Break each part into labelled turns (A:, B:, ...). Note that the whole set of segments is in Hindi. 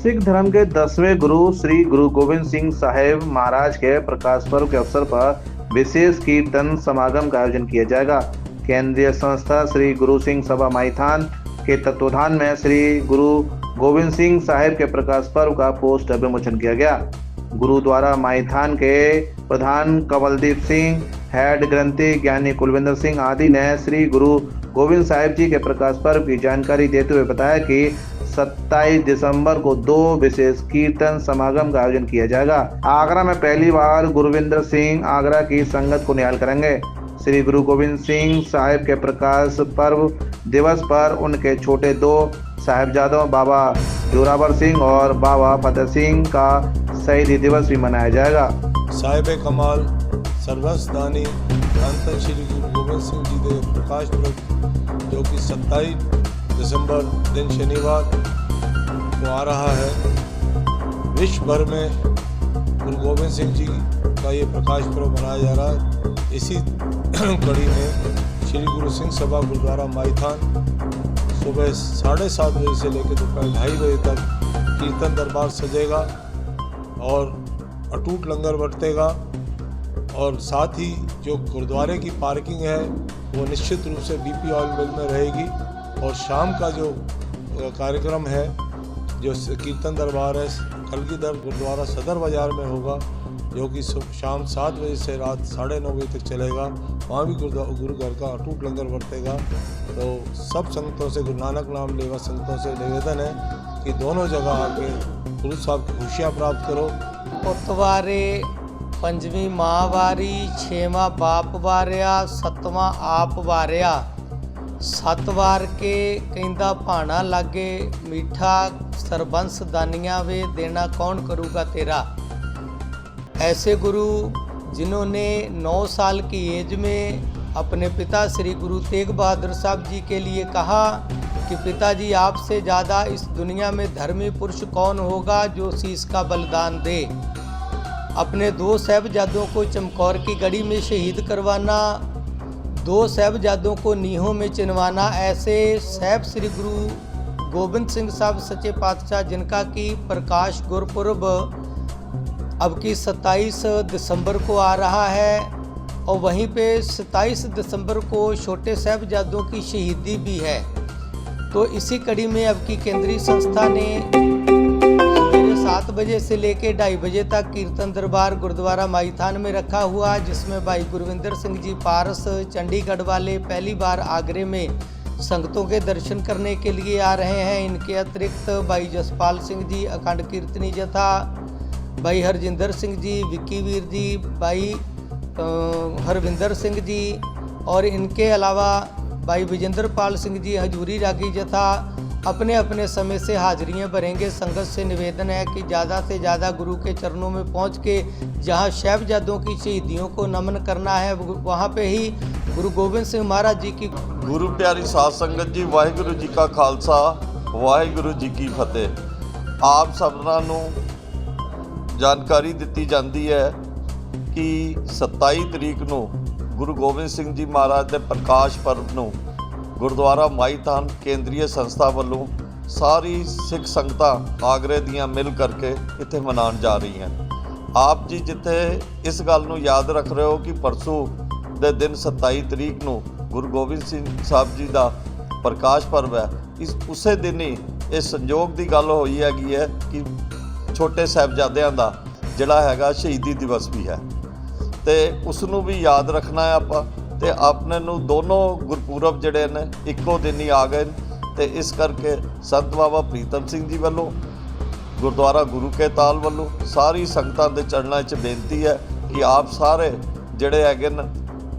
A: सिख धर्म के 10वें गुरु श्री गुरु गोविंद सिंह साहेब महाराज के प्रकाश पर्व के अवसर पर विशेष कीर्तन समागम का आयोजन किया जाएगा। केंद्रीय संस्था श्री गुरु सिंह सभा माईथान के तत्वाधान में श्री गुरु गोविंद सिंह साहेब के प्रकाश पर्व का पोस्टर विमोचन किया गया। गुरुद्वारा माईथान के प्रधान कमलदीप सिंह, हेड ग्रंथी ज्ञानी कुलविंदर सिंह आदि ने श्री गुरु गोविंद साहिब जी के प्रकाश पर्व की जानकारी देते हुए बताया कि 27 दिसंबर को 2 विशेष कीर्तन समागम का आयोजन किया जाएगा। आगरा में पहली बार गुरविंदर सिंह आगरा की संगत को निहाल करेंगे। श्री गुरु गोविंद सिंह साहिब के प्रकाश पर्व दिवस पर उनके छोटे 2 साहिबजादों बाबा जोरावर सिंह और बाबा फतेह सिंह का शहीदी दिवस भी मनाया जाएगा।
B: साहिब कमाल सर्वस्दानी धन श्री गुरु गोविंद सिंह जी के प्रकाश पर्व जो कि 27 दिसंबर दिन शनिवार को आ रहा है। विश्व भर में गुरु गोविंद सिंह जी का ये प्रकाश पर्व मनाया जा रहा है। इसी कड़ी में श्री गुरु सिंह सभा गुरुद्वारा माईथान सुबह 7:30 बजे से लेकर दोपहर 2:30 बजे तक कीर्तन दरबार सजेगा और अटूट लंगर बरतेगा। और साथ ही जो गुरुद्वारे की पार्किंग है वो निश्चित रूप से BP ऑयल मिल में रहेगी। और शाम का जो कार्यक्रम है, जो कीर्तन दरबार है, कलगीधर गुरुद्वारा सदर बाज़ार में होगा, जो कि शाम 7 बजे से रात 9:30 बजे तक चलेगा। वहाँ भी गुरु घर का अटूट लंगर बरतेगा। तो सब संगतों से, गुरु नानक नाम लेवा संगतों से निवेदन है कि दोनों जगह आके गुरु साहब की खुशियाँ प्राप्त करो।
C: पुतवारे 5वीं माँ वारी, 6वां बाप वारिया, 7वां आप वारिया, 7 वार के कहंदा भाना लागे, मीठा सरबंस दानिया वे, देना कौन करूँगा तेरा। ऐसे गुरु जिन्होंने 9 साल की एज में अपने पिता श्री गुरु तेग बहादुर साहब जी के लिए कहा कि पिताजी आपसे ज़्यादा इस दुनिया में धर्मी पुरुष कौन होगा जो शीश का बलिदान दे। अपने 2 साहिबजादों को चमकौर की गढ़ी में शहीद करवाना, 2 साहिबजादों को नीहों में चिनवाना, ऐसे साहिब श्री गुरु गोविंद सिंह साहब सच्चे पातशाह जिनका की प्रकाश गुरपुरब अब की 27 दिसंबर को आ रहा है। और वहीं पे 27 दिसंबर को छोटे साहिबजादों की शहीदी भी है। तो इसी कड़ी में अब की केंद्रीय संस्था ने 7 बजे से लेकर 2:30 बजे तक कीर्तन दरबार गुरुद्वारा माईथान में रखा हुआ, जिसमें भाई गुरविंदर सिंह जी पारस चंडीगढ़ वाले पहली बार आगरे में संगतों के दर्शन करने के लिए आ रहे हैं। इनके अतिरिक्त भाई जसपाल सिंह जी अखंड कीर्तनी जथा, भाई हरजिंदर सिंह जी, विक्की वीर जी, भाई हरविंदर सिंह जी और इनके अलावा भाई विजेंद्र पाल सिंह जी हजूरी रागी जथा अपने अपने समय से हाजिरियाँ भरेंगे। संगत से निवेदन है कि ज़्यादा से ज़्यादा गुरु के चरणों में पहुंच के जहां साहिबजादों की शहीदियों को नमन करना है, वहां पे ही गुरु गोविंद सिंह महाराज जी की।
D: गुरु प्यारी साध संगत जी, वाहिगुरु जी का खालसा, वाहिगुरु जी की फतेह। आप सबना नूं जानकारी ਦਿੱਤੀ ਜਾਂਦੀ ਹੈ कि 27 तरीक ਨੂੰ गुरु गोविंद सिंह जी महाराज के प्रकाश पर्व ਨੂੰ गुरुद्वारा माईथान केंद्रीय संस्था वालों सारी सिख संगतां आगरे दियां मिल करके इत्थे मनाउण जा रही हैं। आप जी जिथे इस गल नूं याद रख रहे हो कि परसों दे दिन 27 तरीक ਨੂੰ गुरु गोविंद सिंह साहब जी का प्रकाश पर्व है, इस उसे दिन ही इस संयोग की गल होई हैगी है कि छोटे साहिबजादियां दा जिहड़ा हैगा शहीदी दिवस भी है, तो उसनूं भी याद रखना है आपां। तो अपने नूं दोनों गुरपुरब जिहड़े ने इक्को दिन ही आ गए, तो इस करके संत बाबा प्रीतम सिंह जी वालों गुरुद्वारा गुरु के ताल वालों सारी संगतां दे चरणों च बेनती है कि आप सारे जिहड़े हैगे न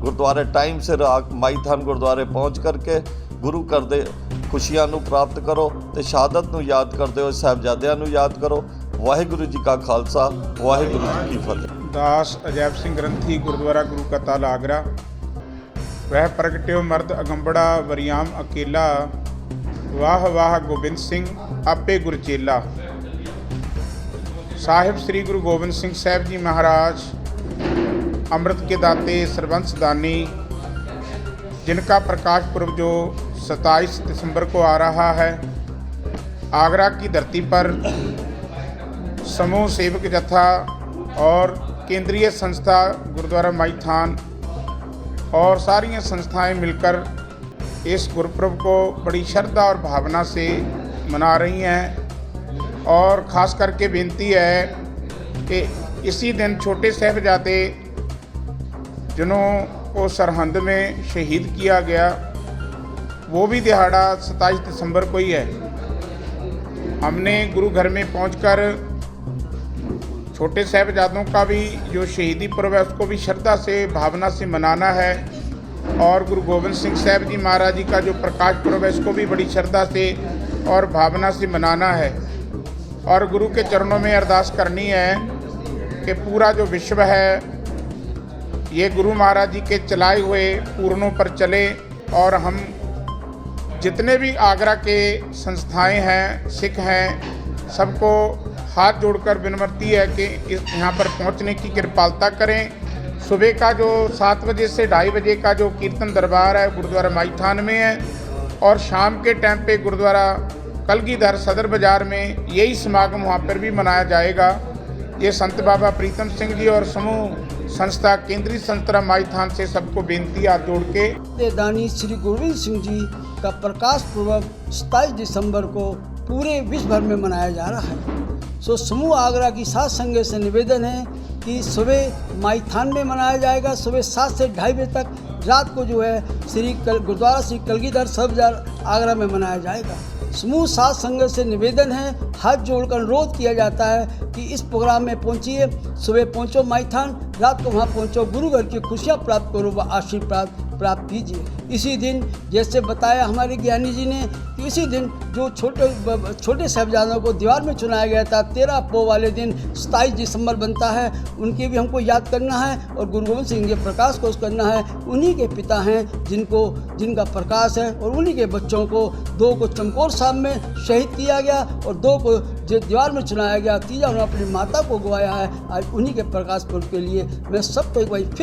D: गुरुद्वारे टाइम सिर माईथान गुरुद्वारे पहुँच करके गुरु घर दे खुशियां नूं प्राप्त करो, तो शहादत नूं याद करते हो, साहिबजादियां नूं याद करो। वाहिगुरु जी का खालसा, वाहिगुरु जी की फतेह।
E: दास अजैब सिंह ग्रंथी गुरुद्वारा गुरु का ताल आगरा। वह प्रगट्यो मर्द अगंबड़ा वरियाम अकेला, वाह वाह गोबिंद सिंह आपे गुरचेला। साहिब श्री गुरु गोबिंद सिंह साहब जी महाराज अमृत के दाते सरबंस दानी, जिनका प्रकाश पुरब जो 27 दिसंबर को आ रहा है, आगरा की धरती पर समूह सेवक जत्था और केंद्रीय संस्था गुरुद्वारा माई थान और सारी संस्थाएं मिलकर इस गुरपुरब को बड़ी श्रद्धा और भावना से मना रही हैं। और ख़ास करके बेनती है कि इसी दिन छोटे साहिबजादे जिन्हों को सरहंद में शहीद किया गया, वो भी दिहाड़ा 27 दिसंबर को ही है। हमने गुरु घर में पहुंचकर छोटे साहिबजादों का भी जो शहीदी पर्व है उसको भी श्रद्धा से भावना से मनाना है, और गुरु गोबिंद सिंह साहब जी महाराज जी का जो प्रकाश पर्व है इसको भी बड़ी श्रद्धा से और भावना से मनाना है। और गुरु के चरणों में अरदास करनी है कि पूरा जो विश्व है ये गुरु महाराज जी के चलाए हुए पूर्णों पर चले, और हम जितने भी आगरा के संस्थाएं हैं, सिख हैं, सबको हाथ जोड़कर विनम्रती है कि यहाँ पर पहुँचने की कृपालता करें। सुबह का जो 7 बजे से 2:30 बजे का जो कीर्तन दरबार है गुरुद्वारा माई थान में है, और शाम के टाइम पे गुरुद्वारा कलगीधर सदर बाज़ार में यही समागम वहाँ पर भी मनाया जाएगा। ये संत बाबा प्रीतम सिंह जी और समूह संस्था केंद्रीय संस्था माई थान से सबको बेनती हाथ जोड़ के
F: दानी श्री गोविंद सिंह जी का प्रकाश पर्व 27 दिसंबर को पूरे विश्व भर में मनाया जा रहा है। सो समूह आगरा की सात संगत से निवेदन है कि सुबह माई थान में मनाया जाएगा, सुबह 7 से 2:30 बजे तक, रात को जो है गुरुद्वारा श्री कलगीधर सब बाज़ार आगरा में मनाया जाएगा। समूह सात संगत से निवेदन है, हाथ जोड़कर अनुरोध किया जाता है कि इस प्रोग्राम में पहुंचिए, सुबह पहुंचो माई थान, रात को वहां पहुंचो, गुरु घर की खुशियां प्राप्त करो व आशीर्वाद प्राप्त कीजिए। इसी दिन जैसे बताया हमारे ज्ञानी जी ने कि इसी दिन जो छोटे साहिबजादों को दीवार में चुनाया गया था, 13 पो वाले दिन 27 दिसंबर बनता है, उनकी भी हमको याद करना है और गुरु गोविंद सिंह के प्रकाश को करना है। उन्हीं के पिता हैं जिनका प्रकाश है, और उन्हीं के बच्चों को 2 को चमकौर साहब में शहीद किया गया और 2 को जो दीवार में चुनाया गया, तीजा उन्होंने अपनी माता को गवाया है। आज उन्हीं के प्रकाश पर्व के लिए मैं सबको एक बार फिर